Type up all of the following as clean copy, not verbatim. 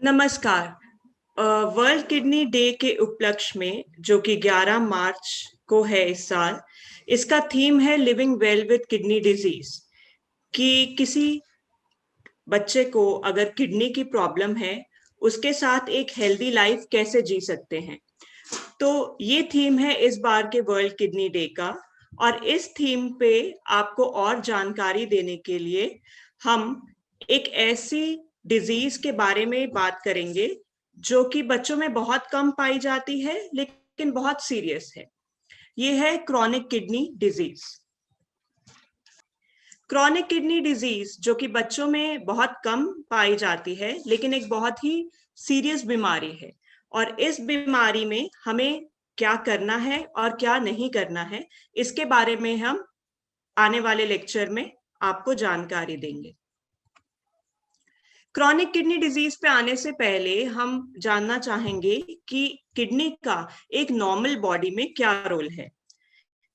नमस्कार। World kidney day के उपलक्ष्य में जो कि 11 मार्च को है इस साल, इसका थीम है living well with kidney disease. कि किसी बच्चे को अगर किडनी की प्रॉब्लम है, उसके साथ एक हेल्दी लाइफ कैसे जी सकते हैं। तो ये थीम है इस बार के वर्ल्ड किडनी डे का। और इस थीम पे आपको और जानकारी देने के लिए हम एक ऐसी डिजीज के बारे में बात करेंगे जो कि बच्चों में बहुत कम पाई जाती है लेकिन बहुत सीरियस है। ये है chronic kidney disease. Chronic kidney disease जो कि बच्चों में बहुत कम पाई जाती है लेकिन एक बहुत ही सीरियस बीमारी है। और इस बीमारी में हमें क्या करना है और क्या नहीं करना है, इसके बारे में हम आने वाले लेक्चर में आपको जानकारी देंगे। क्रॉनिक किडनी डिजीज पे आने से पहले हम जानना चाहेंगे कि किडनी का एक नॉर्मल बॉडी में क्या रोल है।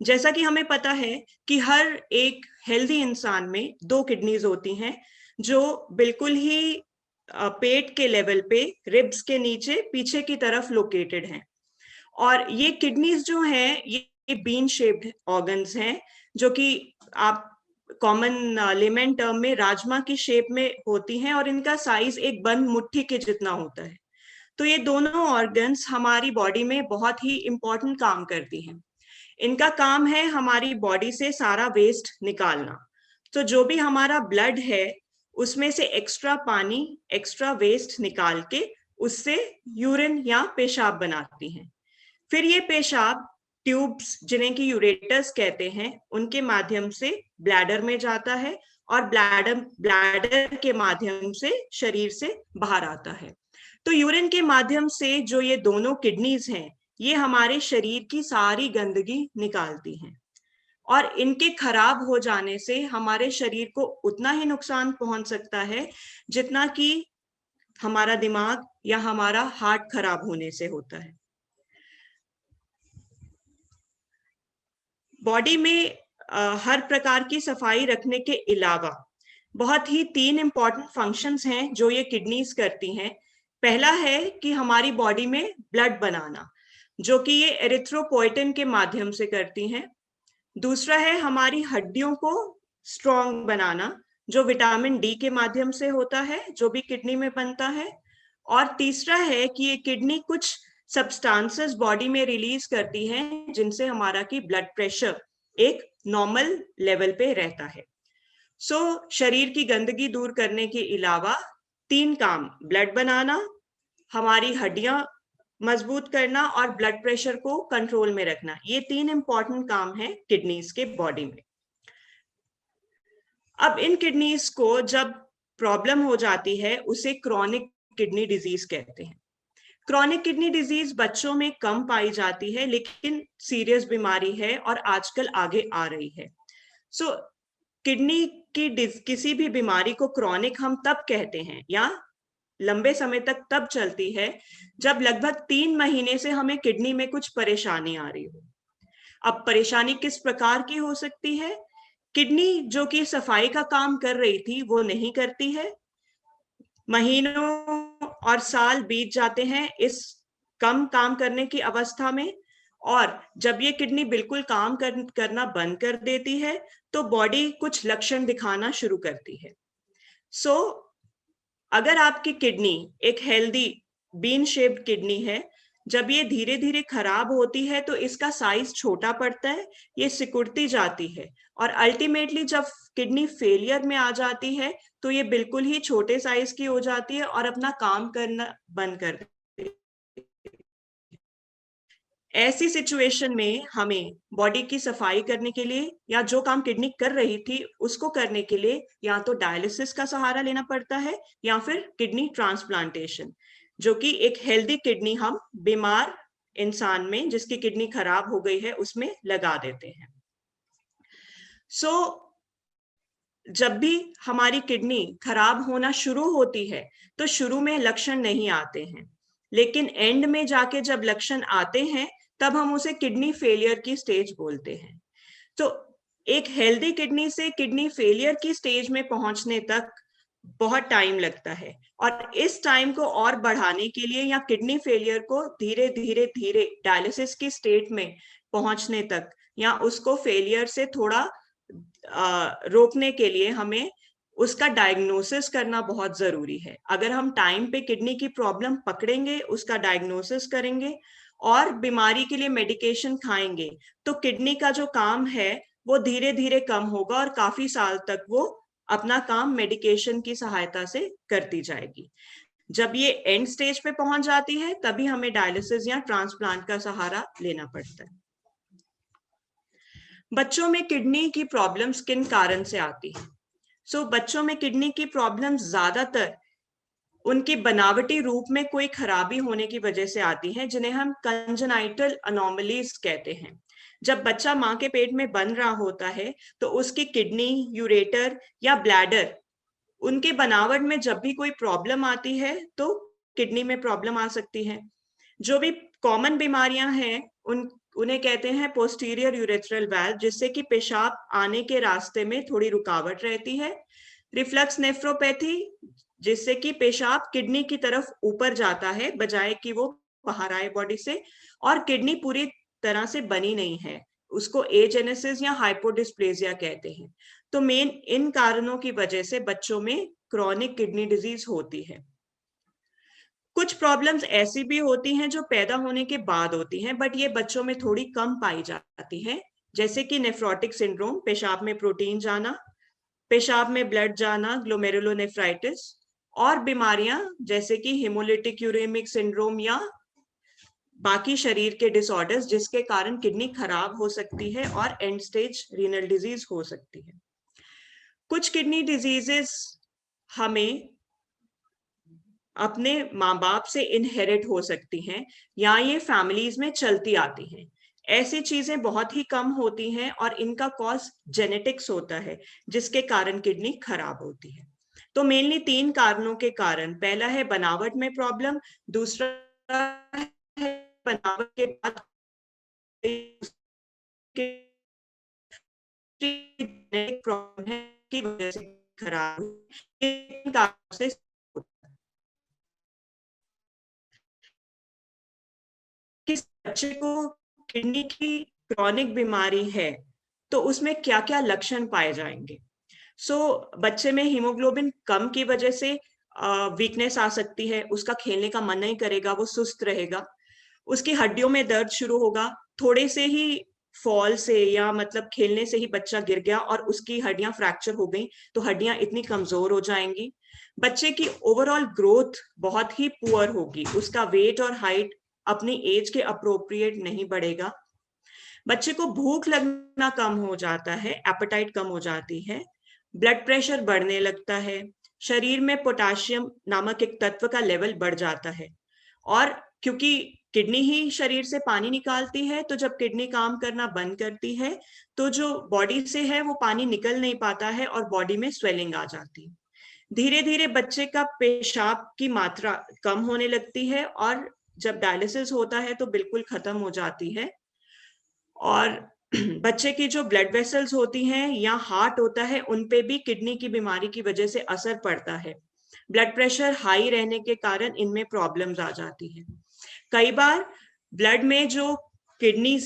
जैसा कि हमें पता है कि हर एक हेल्दी इंसान में दो किडनीज होती हैं जो बिल्कुल ही पेट के लेवल पे रिब्स के नीचे पीछे की तरफ लोकेटेड हैं। और ये किडनीज जो हैं ये बीन शेप्ड ऑर्गन्स हैं जो कि आप कॉमन लेमन टर्म में राजमा की शेप में होती हैं और इनका साइज एक बंद मुट्ठी के जितना होता है। तो ये दोनों ऑर्गन्स हमारी बॉडी में बहुत ही इंपॉर्टेंट काम करती हैं। इनका काम है हमारी बॉडी से सारा वेस्ट निकालना। तो जो भी हमारा ब्लड है उसमें से एक्स्ट्रा पानी, एक्स्ट्रा वेस्ट निकाल के उससे यूरिन या पेशाब बनाती हैं। फिर ये पेशाब ट्यूब्स जिन्हें कि यूरेटर्स कहते हैं उनके माध्यम से ब्लैडर में जाता है और ब्लैडर के माध्यम से शरीर से बाहर आता है। तो यूरिन के माध्यम से जो ये दोनों किडनीज हैं ये हमारे शरीर की सारी गंदगी निकालती हैं। और इनके खराब हो जाने से हमारे शरीर को उतना ही नुकसान पहुंच सकता है जितना कि हमारा दिमाग या हमारा हार्ट खराब होने से होता है। बॉडी में हर प्रकार की सफाई रखने के अलावा बहुत ही तीन इंपॉर्टेंट फंक्शंस हैं जो ये किडनीज करती हैं। पहला है कि हमारी बॉडी में ब्लड बनाना, जो कि ये एरिथ्रोपोइटिन के माध्यम से करती हैं। दूसरा है हमारी हड्डियों को स्ट्रॉन्ग बनाना, जो विटामिन डी के माध्यम से होता है जो भी किडनी में बनता है। और तीसरा है कि ये किडनी कुछ सब्सटेंसेस बॉडी में रिलीज करती है जिनसे हमारा की ब्लड प्रेशर एक नॉर्मल लेवल पे रहता है। शरीर की गंदगी दूर करने के अलावा तीन काम, ब्लड बनाना, हमारी हड्डियां मजबूत करना और ब्लड प्रेशर को कंट्रोल में रखना, ये तीन इंपॉर्टेंट काम है किडनीज के बॉडी में। अब इन किडनीज को जब प्रॉब्लम हो जाती है उसे क्रॉनिक किडनी डिजीज कहते हैं। क्रॉनिक किडनी डिजीज बच्चों में कम पाई जाती है लेकिन सीरियस बीमारी है और आजकल आगे आ रही है। किडनी की किसी भी बीमारी को क्रॉनिक हम तब कहते हैं या लंबे समय तक तब चलती है जब लगभग 3 महीने से हमें किडनी में कुछ परेशानी आ रही हो। अब परेशानी किस प्रकार की हो सकती है? किडनी जो कि सफाई का काम कर रही थी वो नहीं करती है, महीनों और साल बीत जाते हैं इस कम काम करने की अवस्था में। और जब ये किडनी बिल्कुल काम करना बंद कर देती है तो बॉडी कुछ लक्षण दिखाना शुरू करती है। अगर आपकी किडनी एक हेल्दी बीन शेप्ड किडनी है, जब ये धीरे धीरे खराब होती है तो इसका साइज छोटा पड़ता है, ये सिकुड़ती जाती है और अल्टीमेटली जब किडनी फेलियर में आ जाती है तो ये बिल्कुल ही छोटे साइज की हो जाती है और अपना काम करना बंद कर देती है। ऐसी सिचुएशन में हमें बॉडी की सफाई करने के लिए या जो काम किडनी कर रही थी उसको करने के लिए या तो डायलिसिस का सहारा लेना पड़ता है या फिर किडनी ट्रांसप्लांटेशन, जो कि एक हेल्दी किडनी हम बीमार इंसान में जिसकी किडनी खराब हो गई है उसमें लगा देते हैं। जब भी हमारी किडनी खराब होना शुरू होती है तो शुरू में लक्षण नहीं आते हैं, लेकिन एंड में जाके जब लक्षण आते हैं तब हम उसे किडनी फेलियर की स्टेज बोलते हैं। तो एक हेल्दी किडनी से किडनी फेलियर की स्टेज में पहुंचने तक बहुत टाइम लगता है, और इस टाइम को और बढ़ाने के लिए या किडनी फेलियर को धीरे धीरे धीरे डायलिसिस की स्टेट में पहुंचने तक या उसको फेलियर से थोड़ा रोकने के लिए हमें उसका डायग्नोसिस करना बहुत जरूरी है। अगर हम टाइम पे किडनी की प्रॉब्लम पकड़ेंगे, उसका डायग्नोसिस करेंगे और बीमारी के लिए मेडिकेशन खाएंगे, तो किडनी का जो काम है वो धीरे धीरे कम होगा और काफी साल तक वो अपना काम मेडिकेशन की सहायता से करती जाएगी। जब ये एंड स्टेज पे पहुंच जाती है तभी हमें डायलिसिस या ट्रांसप्लांट का सहारा लेना पड़ता है। बच्चों में किडनी की प्रॉब्लम्स किन कारण से आती है? बच्चों में किडनी की प्रॉब्लम ज्यादातर उनकी बनावटी रूप में कोई खराबी होने की वजह से आती है, जिन्हें हम कंजेनाइटल अनोमलीज कहते हैं। जब बच्चा मां के पेट में बन रहा होता है तो उसकी किडनी, यूरेटर या ब्लैडर, उनके बनावट में जब भी कोई प्रॉब्लम आती है तो किडनी में प्रॉब्लम आ सकती है। जो भी कॉमन बीमारियां हैं उन्हें कहते हैं पोस्टीरियर यूरेथ्रल वाल्व, जिससे कि पेशाब आने के रास्ते में थोड़ी रुकावट रहती है। रिफ्लक्स नेफ्रोपैथी, जिससे कि पेशाब किडनी की तरफ ऊपर जाता है बजाय कि वो बाहर आए बॉडी से, और किडनी पूरी तरह से बनी नहीं है, उसको एजेनेसिस या हाइपोडिस्प्लेजिया कहते हैं। तो मेन इन कारणों की वजह से बच्चों में क्रॉनिक किडनी डिजीज होती है। कुछ प्रॉब्लम्स ऐसी भी होती हैं जो पैदा होने के बाद होती हैं, बट ये बच्चों में थोड़ी कम पाई जाती हैं, जैसे कि नेफ्रोटिक सिंड्रोम, पेशाब में प्रोटीन जाना, पेशाब में ब्लड जाना, ग्लोमेरुलोनेफ्राइटिस, और बीमारियां जैसे कि हेमोलिटिक यूरेमिक सिंड्रोम या बाकी शरीर के डिसऑर्डर्स, जिसके कारण किडनी खराब हो सकती है और एंड स्टेज रीनल डिजीज हो सकती है। कुछ किडनी डिजीजेस हमें अपने माँ बाप से इनहेरिट हो सकती हैं या ये फैमिलीज में चलती आती हैं। ऐसी चीजें बहुत ही कम होती हैं और इनका कॉज जेनेटिक्स होता है, जिसके कारण किडनी खराब होती है। तो मेनली 3 कारणों के कारण, पहला है बनावट में प्रॉब्लम, दूसरा है बनावट के बाद प्रॉब्लम है की वजह से खराब, इन कारणों से किस बच्चे को किडनी की क्रॉनिक बीमारी है तो उसमें क्या क्या लक्षण पाए जाएंगे। बच्चे में हीमोग्लोबिन कम की वजह से वीकनेस आ सकती है, उसका खेलने का मन नहीं करेगा, वो सुस्त रहेगा, उसकी हड्डियों में दर्द शुरू होगा, थोड़े से ही फॉल से या मतलब खेलने से ही बच्चा गिर गया और उसकी हड्डियां फ्रैक्चर हो गई तो हड्डियां इतनी कमजोर हो जाएंगी। बच्चे की ओवरऑल ग्रोथ बहुत ही पुअर होगी, उसका वेट और हाइट अपनी एज के अप्रोप्रिएट नहीं बढ़ेगा। बच्चे को भूख लगना कम हो जाता है, एपेटाइट कम हो जाती है, ब्लड प्रेशर बढ़ने लगता है, शरीर में पोटाशियम नामक एक तत्व का लेवल बढ़ जाता है, और क्योंकि किडनी ही शरीर से पानी निकालती है तो जब किडनी काम करना बंद करती है तो जो बॉडी से है वो पानी निकल नहीं पाता है और बॉडी में स्वेलिंग आ जाती है। धीरे धीरे बच्चे का पेशाब की मात्रा कम होने लगती है और जब डायलिसिस होता है तो बिल्कुल खत्म हो जाती है। और बच्चे की जो ब्लड वेसल्स होती हैं या हार्ट होता है उन पे भी किडनी की बीमारी की वजह से असर पड़ता है। ब्लड प्रेशर हाई रहने के कारण इनमें प्रॉब्लम्स आ जाती हैं। कई बार ब्लड में जो किडनी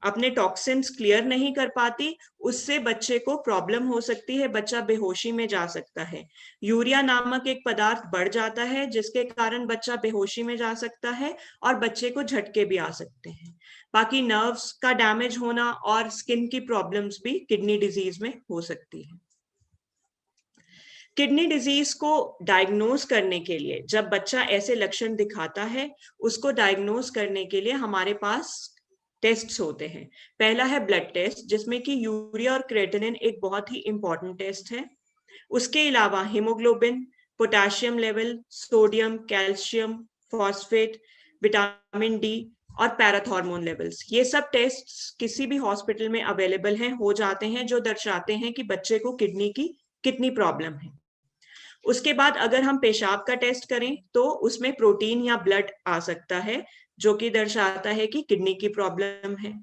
अपने टॉक्सिन्स क्लियर नहीं कर पाती, उससे बच्चे को प्रॉब्लम हो सकती है, बच्चा बेहोशी में जा सकता है। यूरिया नामक एक पदार्थ बढ़ जाता है जिसके कारण बच्चा बेहोशी में जा सकता है और बच्चे को झटके भी आ सकते हैं। बाकी नर्व्स का डैमेज होना और स्किन की प्रॉब्लम्स भी किडनी डिजीज में हो सकती है। किडनी डिजीज को डायग्नोज करने के लिए जब बच्चा ऐसे लक्षण दिखाता है, उसको डायग्नोज करने के लिए हमारे पास टेस्ट्स होते हैं। पहला है ब्लड टेस्ट, जिसमें कि यूरिया और क्रेटिनिन एक बहुत ही इंपॉर्टेंट टेस्ट है। उसके अलावा haemoglobin, potassium level, sodium, calcium, phosphate, vitamin D और पैराथॉर्मोन लेवल्स, ये सब टेस्ट्स किसी भी हॉस्पिटल में अवेलेबल हैं, हो जाते हैं, जो दर्शाते हैं कि बच्चे को किडनी की कितनी प्रॉब्लम है। उसके बाद अगर हम पेशाब का टेस्ट करें तो उसमें प्रोटीन या ब्लड आ सकता है जो कि दर्शाता है कि किडनी की प्रॉब्लम है।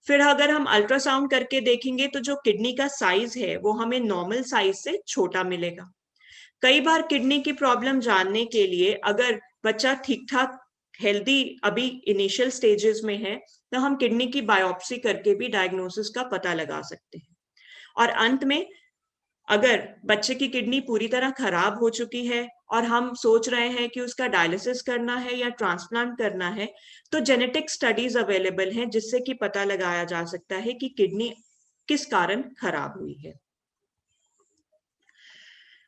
फिर अगर हम अल्ट्रासाउंड करके देखेंगे तो जो किडनी का साइज है वो हमें नॉर्मल साइज से छोटा मिलेगा। कई बार किडनी की प्रॉब्लम जानने के लिए अगर बच्चा ठीक ठाक हेल्दी अभी इनिशियल स्टेजेस में है तो हम किडनी की बायोप्सी करके भी डायग्नोसिस का पता लगा सकते हैं। और अंत में अगर बच्चे की किडनी पूरी तरह खराब हो चुकी है और हम सोच रहे हैं कि उसका डायलिसिस करना है या ट्रांसप्लांट करना है, तो जेनेटिक स्टडीज अवेलेबल हैं जिससे कि पता लगाया जा सकता है कि किडनी किस कारण खराब हुई है।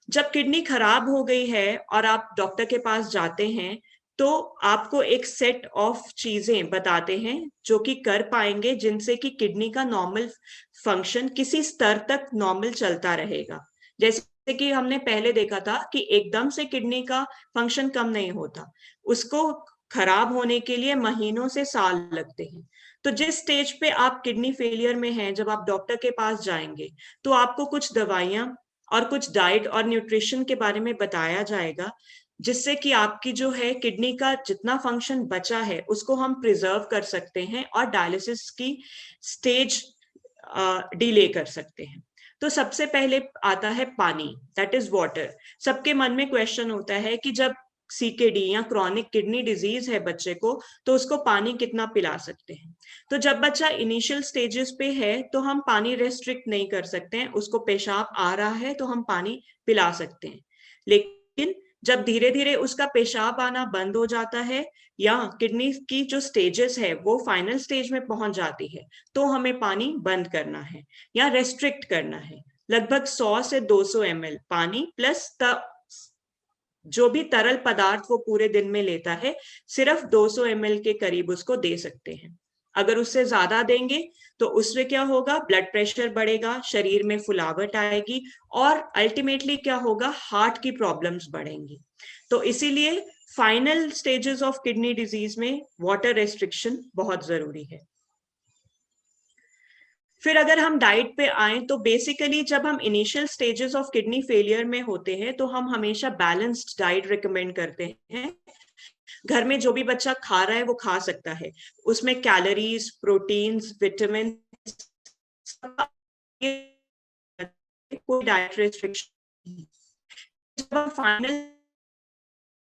जब किडनी खराब हो गई है और आप डॉक्टर के पास जाते हैं तो आपको एक सेट ऑफ चीजें बताते हैं जो कि कर पाएंगे, जिनसे कि किडनी का नॉर्मल फंक्शन किसी स्तर तक नॉर्मल चलता रहेगा। जैसे कि हमने पहले देखा था कि एकदम से किडनी का फंक्शन कम नहीं होता, उसको खराब होने के लिए महीनों से साल लगते हैं। तो जिस स्टेज पे आप किडनी फेलियर में हैं, जब आप डॉक्टर के पास जाएंगे तो आपको कुछ दवाइयां और कुछ डाइट और न्यूट्रिशन के बारे में बताया जाएगा, जिससे कि आपकी जो है किडनी का जितना फंक्शन बचा है उसको हम प्रिजर्व कर सकते हैं और डायलिसिस की स्टेज डिले कर सकते हैं। तो सबसे पहले आता है पानी, दैट इज वाटर। सबके मन में क्वेश्चन होता है कि जब सीकेडी या क्रॉनिक किडनी डिजीज है बच्चे को, तो उसको पानी कितना पिला सकते हैं। तो जब बच्चा इनिशियल स्टेजेस पे है तो हम पानी रेस्ट्रिक्ट नहीं कर सकते हैं, उसको पेशाब आ रहा है तो हम पानी पिला सकते हैं। लेकिन जब धीरे धीरे उसका पेशाब आना बंद हो जाता है या किडनी की जो स्टेजेस है वो फाइनल स्टेज में पहुंच जाती है, तो हमें पानी बंद करना है या रेस्ट्रिक्ट करना है। लगभग 100 से 200 ml पानी प्लस जो भी तरल पदार्थ वो पूरे दिन में लेता है, सिर्फ 200 ml के करीब उसको दे सकते हैं। अगर उससे ज्यादा देंगे तो उससे क्या होगा, ब्लड प्रेशर बढ़ेगा, शरीर में फुलावट आएगी और अल्टीमेटली क्या होगा, हार्ट की प्रॉब्लम्स बढ़ेंगी। तो इसीलिए final stages of kidney disease में वाटर रेस्ट्रिक्शन बहुत जरूरी है। फिर अगर हम डाइट पे आए तो बेसिकली जब हम initial stages of kidney failure में होते हैं तो हम हमेशा बैलेंस्ड डाइट रिकमेंड करते हैं। घर में जो भी बच्चा खा रहा है वो खा सकता है, उसमें कैलोरीज, प्रोटीन्स, विटामिन, कोई डाइट रेस्ट्रिक्शन। जब हम फाइनल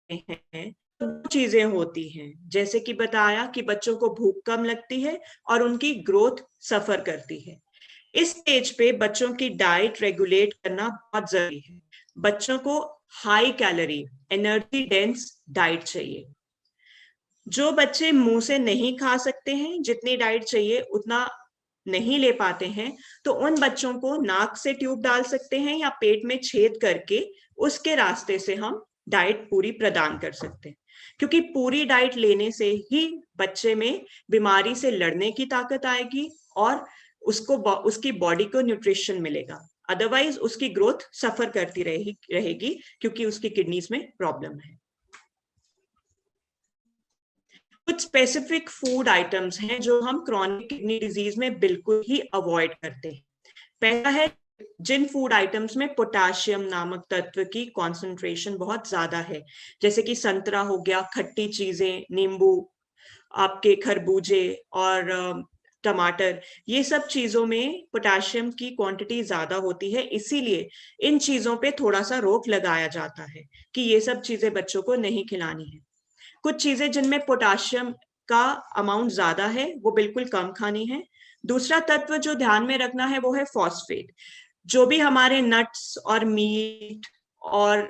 हैं तो दो चीजें होती हैं, जैसे कि बताया कि बच्चों को भूख कम लगती है और उनकी ग्रोथ सफर करती है। इस स्टेज पे बच्चों की डाइट रेगुलेट करना बहुत जरूरी है। बच्चों को high calorie, energy dense diet चाहिए। जो बच्चे मुंह से नहीं खा सकते हैं, जितनी डाइट चाहिए उतना नहीं ले पाते हैं, तो उन बच्चों को नाक से ट्यूब डाल सकते हैं या पेट में छेद करके उसके रास्ते से हम डाइट पूरी प्रदान कर सकते हैं। क्योंकि पूरी डाइट लेने से ही बच्चे में बीमारी से लड़ने की ताकत आएगी और उसको उसकी बॉडी को न्यूट्रिशन मिलेगा। अदरवाइज उसकी ग्रोथ सफर करती रहेगी क्योंकि उसकी किडनीज में प्रॉब्लम है। कुछ स्पेसिफिक फूड आइटम्स हैं जो हम क्रॉनिक किडनी डिजीज में बिल्कुल ही अवॉइड करते हैं। पहला है, जिन फूड आइटम्स में पोटाशियम नामक तत्व की कॉन्सेंट्रेशन बहुत ज्यादा है, जैसे कि संतरा हो गया, खट्टी चीजें, नींबू, आपके खरबूजे और टमाटर, ये सब चीजों में पोटाशियम की क्वांटिटी ज्यादा होती है। इसीलिए इन चीजों पे थोड़ा सा रोक लगाया जाता है कि ये सब चीजें बच्चों को नहीं खिलानी है। कुछ चीजें जिनमें पोटाशियम का अमाउंट ज्यादा है वो बिल्कुल कम खानी है। दूसरा तत्व जो ध्यान में रखना है वो है फॉस्फेट। जो भी हमारे नट्स और मीट और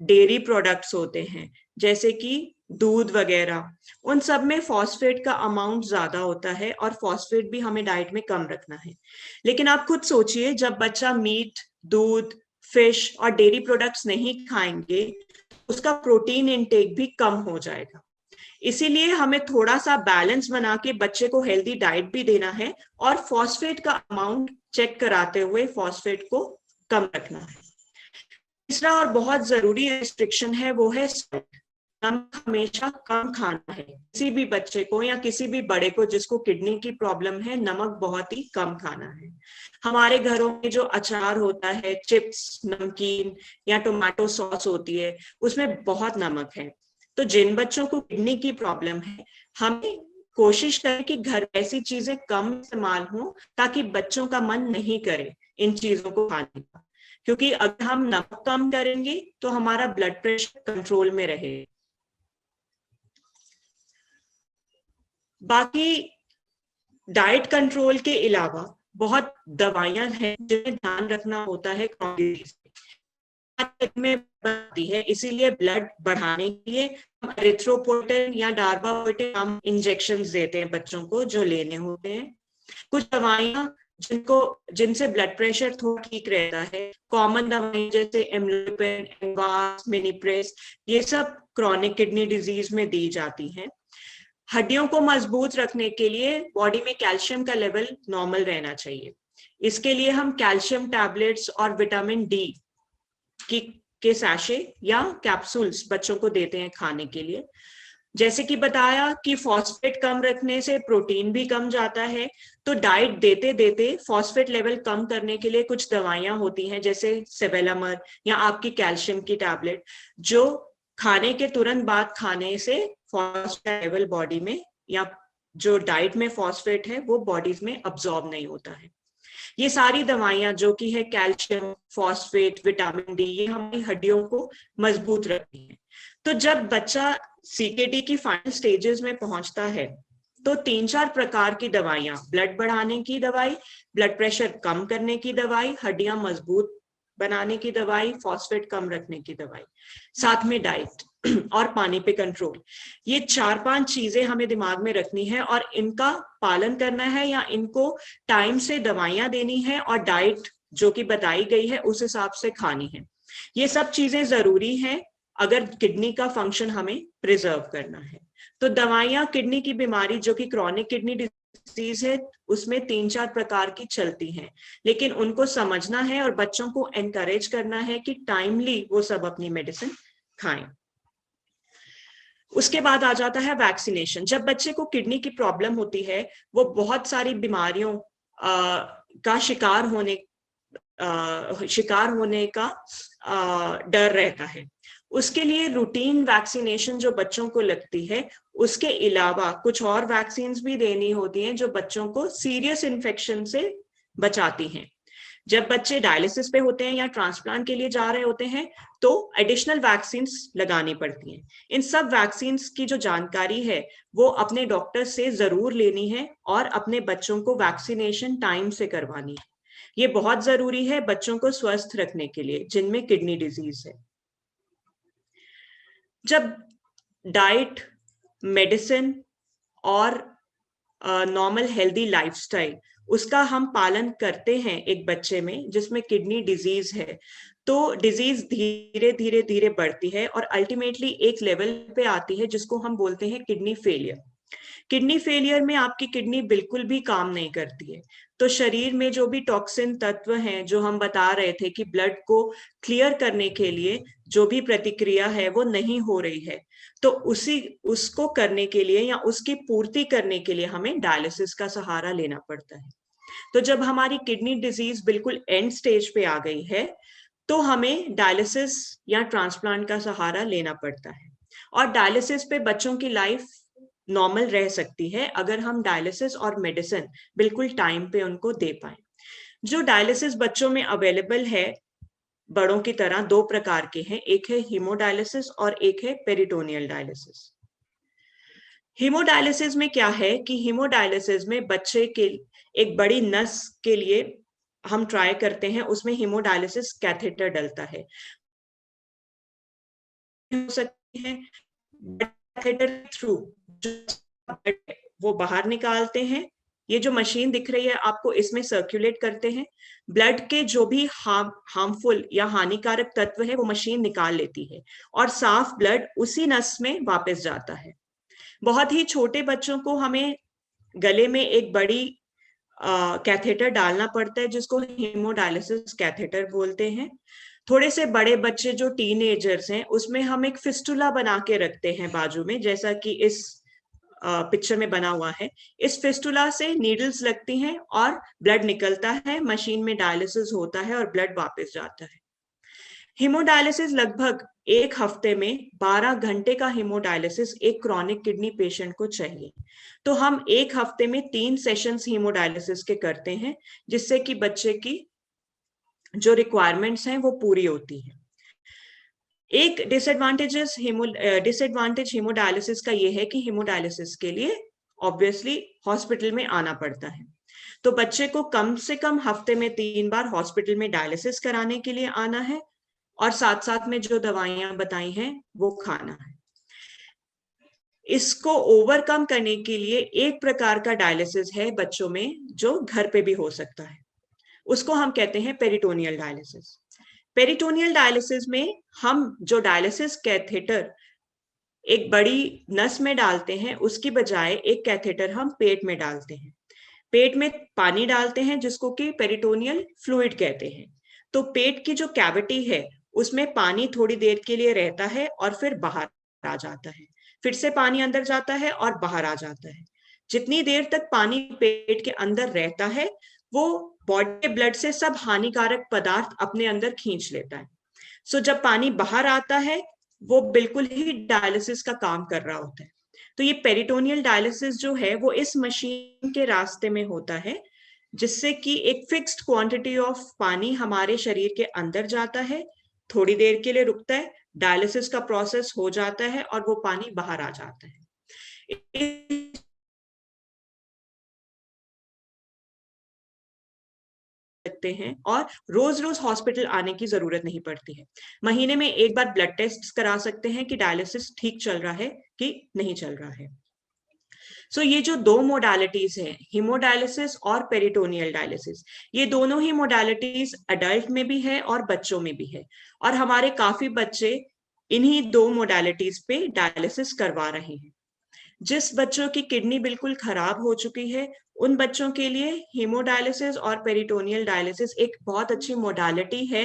डेयरी प्रोडक्ट्स होते हैं, जैसे कि दूध वगैरह, उन सब में फॉस्फेट का अमाउंट ज्यादा होता है और फॉस्फेट भी हमें डाइट में कम रखना है। लेकिन आप खुद सोचिए, जब बच्चा मीट, दूध, फिश और डेयरी प्रोडक्ट्स नहीं खाएंगे, उसका प्रोटीन इनटेक भी कम हो जाएगा। इसीलिए हमें थोड़ा सा बैलेंस बना के बच्चे को हेल्दी डाइट भी देना है और फॉस्फेट का अमाउंट चेक कराते हुए फॉस्फेट को कम रखना है। तीसरा और बहुत जरूरी रिस्ट्रिक्शन है वो है सॉल्ट। नमक हमेशा कम खाना है। किसी भी बच्चे को या किसी भी बड़े को जिसको किडनी की प्रॉब्लम है, नमक बहुत ही कम खाना है। हमारे घरों में जो अचार होता है, चिप्स, नमकीन या टोमेटो सॉस होती है, उसमें बहुत नमक है। तो जिन बच्चों को किडनी की प्रॉब्लम है, हमें कोशिश करें कि घर ऐसी चीजें कम इस्तेमाल हो ताकि बच्चों का मन नहीं करे इन चीजों को खाने का। क्योंकि अगर हम नमक कम करेंगे तो हमारा ब्लड प्रेशर कंट्रोल में रहेगा। बाकी डाइट कंट्रोल के अलावा बहुत दवाइयां हैं जिन्हें ध्यान रखना होता है में बनती है, इसीलिए ब्लड बढ़ाने के लिए हम एरिथ्रोपोएटिन या डार्बापोएटिन हम इंजेक्शन देते हैं बच्चों को जो लेने होते हैं। कुछ दवाइयां जिनसे ब्लड प्रेशर थोड़ा ठीक रहता है, कॉमन दवाएं जैसे एम्लोपिन, एनवास, मिनीप्रेस, ये सब क्रॉनिक किडनी डिजीज में दी जाती हैं। हड्डियों को मजबूत रखने के लिए बॉडी में कैल्शियम का लेवल नॉर्मल रहना चाहिए। इसके लिए हम कैल्शियम टैबलेट्स और विटामिन डी के सैशे या कैप्सूल्स बच्चों को देते हैं खाने के लिए। जैसे कि बताया कि फॉस्फेट कम रखने से प्रोटीन भी कम जाता है, तो डाइट देते देते फॉस्फेट लेवल कम करने के लिए कुछ दवाइयां होती हैं जैसे सेवेलामर या आपकी कैल्शियम की टैबलेट, जो खाने के तुरंत बाद खाने से फॉस्फेट लेवल बॉडी में या जो डाइट में फॉस्फेट है वो बॉडीज में अब्सॉर्ब नहीं होता है। ये सारी दवाइयां जो कि है कैल्शियम, फॉस्फेट, विटामिन डी, ये हमारी हड्डियों को मजबूत रखती है। तो जब बच्चा सीकेडी की फाइनल स्टेजेस में पहुंचता है तो 3-4 प्रकार की दवाइयां, ब्लड बढ़ाने की दवाई, ब्लड प्रेशर कम करने की दवाई, हड्डियां मजबूत बनाने की दवाई, फॉस्फेट कम रखने की दवाई, साथ में डाइट और पानी पे कंट्रोल, ये 4-5 चीजें हमें दिमाग में रखनी है और इनका पालन करना है या इनको टाइम से दवाइयां देनी है और डाइट जो कि बताई गई है उस हिसाब से खानी है। ये सब चीजें जरूरी हैं अगर किडनी का फंक्शन हमें प्रिजर्व करना है। तो दवाइयां किडनी की बीमारी जो कि क्रॉनिक किडनी डिजीज है उसमें 3-4 प्रकार की चलती हैं, लेकिन उनको समझना है और बच्चों को एनकरेज करना है कि टाइमली वो सब अपनी मेडिसिन खाएं। उसके बाद आ जाता है वैक्सीनेशन। जब बच्चे को किडनी की प्रॉब्लम होती है वो बहुत सारी बीमारियों का शिकार होने का डर रहता है। उसके लिए रूटीन वैक्सीनेशन जो बच्चों को लगती है, उसके अलावा कुछ और वैक्सीन भी देनी होती हैं जो बच्चों को सीरियस इन्फेक्शन से बचाती हैं। जब बच्चे डायलिसिस पे होते हैं या ट्रांसप्लांट के लिए जा रहे होते हैं तो एडिशनल वैक्सीन लगानी पड़ती हैं। इन सब वैक्सीन की जो जानकारी है वो अपने डॉक्टर से जरूर लेनी है और अपने बच्चों को वैक्सीनेशन टाइम से करवानी है। ये बहुत जरूरी है बच्चों को स्वस्थ रखने के लिए जिनमें किडनी डिजीज है। जब डाइट, मेडिसिन और नॉर्मल हेल्दी लाइफस्टाइल उसका हम पालन करते हैं एक बच्चे में जिसमें किडनी डिजीज है, तो डिजीज धीरे धीरे धीरे बढ़ती है और अल्टीमेटली एक लेवल पे आती है जिसको हम बोलते हैं किडनी फेलियर। किडनी फेलियर में आपकी किडनी बिल्कुल भी काम नहीं करती है, तो शरीर में जो भी टॉक्सिन तत्व हैं जो हम बता रहे थे कि ब्लड को क्लियर करने के लिए जो भी प्रतिक्रिया है वो नहीं हो रही है, तो उसको करने के लिए या उसकी पूर्ति करने के लिए हमें डायलिसिस का सहारा लेना पड़ता है। तो जब हमारी किडनी डिजीज बिल्कुल एंड स्टेज पे आ गई है तो हमें डायलिसिस या ट्रांसप्लांट का सहारा लेना पड़ता है। और डायलिसिस पे बच्चों की लाइफ नॉर्मल रह सकती है अगर हम डायलिसिस और मेडिसिन बिल्कुल टाइम पे उनको दे पाए। जो डायलिसिस बच्चों में अवेलेबल है बड़ों की तरह 2 प्रकार के हैं, एक है हीमोडायलिसिस और एक है पेरिटोनियल डायलिसिस। हीमोडायलिसिस में क्या है कि हीमोडायलिसिस में बच्चे के एक बड़ी नस के लिए हम ट्राई करते हैं, उसमें हीमोडायलिसिस कैथेटर डलता है। हो सकती है कैथेटर थ्रू वो बाहर निकालते हैं। ये जो मशीन दिख रही है आपको, इसमें सर्कुलेट करते हैं ब्लड के जो भी हार्मफुल या हानिकारक तत्व है वो मशीन निकाल लेती है और साफ ब्लड उसी नस में वापस जाता है। बहुत ही छोटे बच्चों को हमें गले में एक बड़ी कैथेटर डालना पड़ता है जिसको हीमोडायलिसिस कैथेटर बोलते हैं। थोड़े से बड़े बच्चे जो टीनेजर्स हैं उसमें हम एक फिस्टुला बना के रखते हैं बाजू में, जैसा कि इस पिक्चर में बना हुआ है। इस फिस्टुला से नीडल्स लगती हैं और ब्लड निकलता है, मशीन में डायलिसिस होता है और ब्लड वापस जाता है। हीमोडायलिसिस लगभग 1 हफ्ते में 12 घंटे का हीमोडायलिसिस एक क्रॉनिक किडनी पेशेंट को चाहिए। तो हम 1 हफ्ते में 3 सेशंस हीमोडायलिसिस के करते हैं जिससे कि बच्चे की जो रिक्वायरमेंट्स हैं वो पूरी होती हैं। एक डिसएडवांटेज हीमोडायलिसिस का ये है कि हीमोडायलिसिस के लिए ऑब्वियसली हॉस्पिटल में आना पड़ता है। तो बच्चे को कम से कम हफ्ते में 3 बार हॉस्पिटल में डायलिसिस कराने के लिए आना है, और साथ साथ में जो दवाइयां बताई हैं वो खाना है। इसको ओवरकम करने के लिए एक प्रकार का डायलिसिस है बच्चों में जो घर पे भी हो सकता है, उसको हम कहते हैं पेरिटोनियल डायलिसिस। पेरिटोनियल डायलिसिस में हम जो डायलिसिस कैथेटर एक बड़ी नस में डालते हैं, उसकी बजाय एक कैथेटर हम पेट में डालते हैं। पेट में पानी डालते हैं जिसको कि पेरिटोनियल फ्लूइड कहते हैं। तो पेट की जो कैविटी है उसमें पानी थोड़ी देर के लिए रहता है और फिर बाहर आ जाता है, फिर से पानी अंदर जाता है और बाहर आ जाता है। जितनी देर तक पानी पेट के अंदर रहता है वो बॉडी के ब्लड से सब हानिकारक पदार्थ अपने अंदर खींच लेता है। सो जब पानी बाहर आता है वो बिल्कुल ही डायलिसिस का काम कर रहा होता है। तो ये पेरिटोनियल डायलिसिस जो है वो इस मशीन के रास्ते में होता है, जिससे कि एक फिक्स्ड क्वांटिटी ऑफ पानी हमारे शरीर के अंदर जाता है, थोड़ी देर के लिए रुकता है, डायलिसिस का प्रोसेस हो जाता है और वो पानी बाहर आ जाता है। सकते हैं और रोज रोज हॉस्पिटल आने की जरूरत नहीं पड़ती है। महीने में एक बार ब्लड टेस्ट करा सकते हैं कि डायलिसिस ठीक चल रहा है कि नहीं चल रहा है। सो ये जो दो मोडालिटीज हैं, हीमोडायलिसिस और पेरिटोनियल डायलिसिस, ये दोनों ही मोडालिटीज अडल्ट में भी है और बच्चों में भी है, और हमारे काफी बच्चे इन्हीं दो मोडालिटीज पे डायलिसिस करवा रहे हैं। जिस बच्चों की किडनी बिल्कुल खराब हो चुकी है उन बच्चों के लिए हीमोडायलिसिस और पेरिटोनियल डायलिसिस एक बहुत अच्छी मोडालिटी है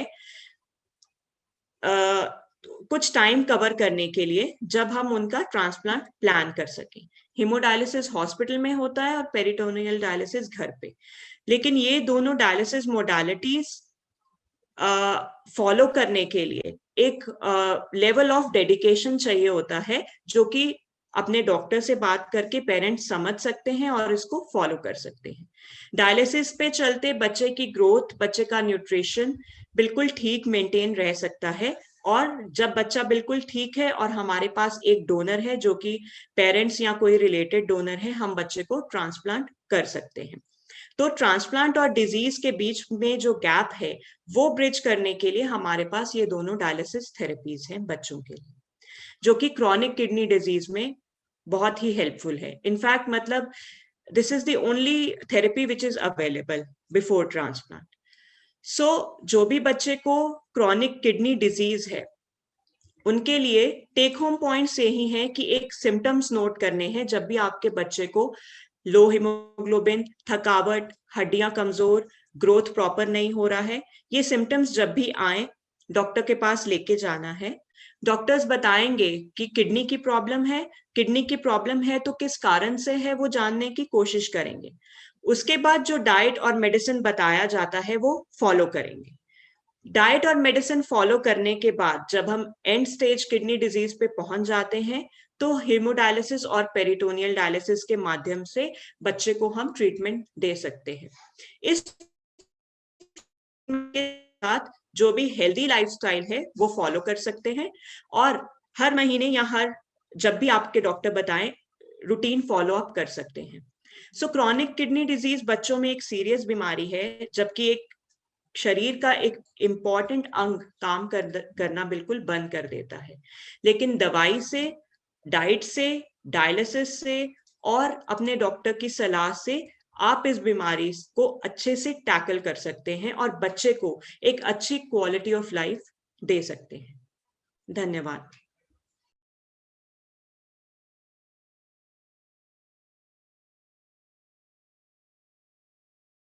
कुछ टाइम कवर करने के लिए, जब हम उनका ट्रांसप्लांट प्लान कर सकें। हीमोडायलिसिस हॉस्पिटल में होता है और पेरिटोनियल डायलिसिस घर पे। लेकिन ये दोनों डायलिसिस मोडालिटीज फॉलो करने के लिए एक लेवल ऑफ डेडिकेशन चाहिए होता है, जो कि अपने डॉक्टर से बात करके पेरेंट्स समझ सकते हैं और इसको फॉलो कर सकते हैं। डायलिसिस पे चलते बच्चे की ग्रोथ, बच्चे का न्यूट्रिशन बिल्कुल ठीक मेंटेन रह सकता है, और जब बच्चा बिल्कुल ठीक है और हमारे पास एक डोनर है जो कि पेरेंट्स या कोई रिलेटेड डोनर है, हम बच्चे को ट्रांसप्लांट कर सकते हैं। तो ट्रांसप्लांट और डिजीज के बीच में जो गैप है वो ब्रिज करने के लिए हमारे पास ये दोनों डायलिसिस थेरेपीज हैं बच्चों के लिए, जो कि क्रॉनिक किडनी डिजीज में बहुत ही हेल्पफुल है। इनफैक्ट मतलब this is the only therapy which is available before transplant. So जो भी बच्चे को क्रॉनिक किडनी डिजीज है उनके लिए टेक होम पॉइंट्स यही हैं कि एक सिम्टम्स नोट करने हैं जब भी आपके बच्चे को लो हीमोग्लोबिन, थकावट, हड्डियां कमजोर, ग्रोथ प्रॉपर नहीं हो रहा है। ये सिम्टम्स जब भी आए डॉक्टर के पास लेके जाना है। डॉक्टर्स बताएंगे कि किडनी की प्रॉब्लम है, किडनी की प्रॉब्लम है तो किस कारण से है वो जानने की कोशिश करेंगे। उसके बाद जो डाइट और मेडिसिन बताया जाता है वो फॉलो करेंगे। डाइट और मेडिसिन फॉलो करने के बाद जब हम एंड स्टेज किडनी डिजीज पे पहुंच जाते हैं तो हीमोडायलिसिस और पेरिटोनियल डायलिसिस के माध्यम से बच्चे को हम ट्रीटमेंट दे सकते हैं। इस के साथ जो भी हेल्दी लाइफस्टाइल है वो फॉलो कर सकते हैं, और हर महीने या हर जब भी आपके डॉक्टर बताएं रूटीन फॉलो अप कर सकते हैं। सो क्रॉनिक किडनी डिजीज बच्चों में एक सीरियस बीमारी है, जबकि एक शरीर का एक इंपॉर्टेंट अंग काम करना बिल्कुल बंद कर देता है। लेकिन दवाई से, डाइट से, डायलिसिस से और अपने डॉक्टर की सलाह से आप इस बीमारी को अच्छे से टैकल कर सकते हैं और बच्चे को एक अच्छी क्वालिटी ऑफ लाइफ दे सकते हैं। धन्यवाद।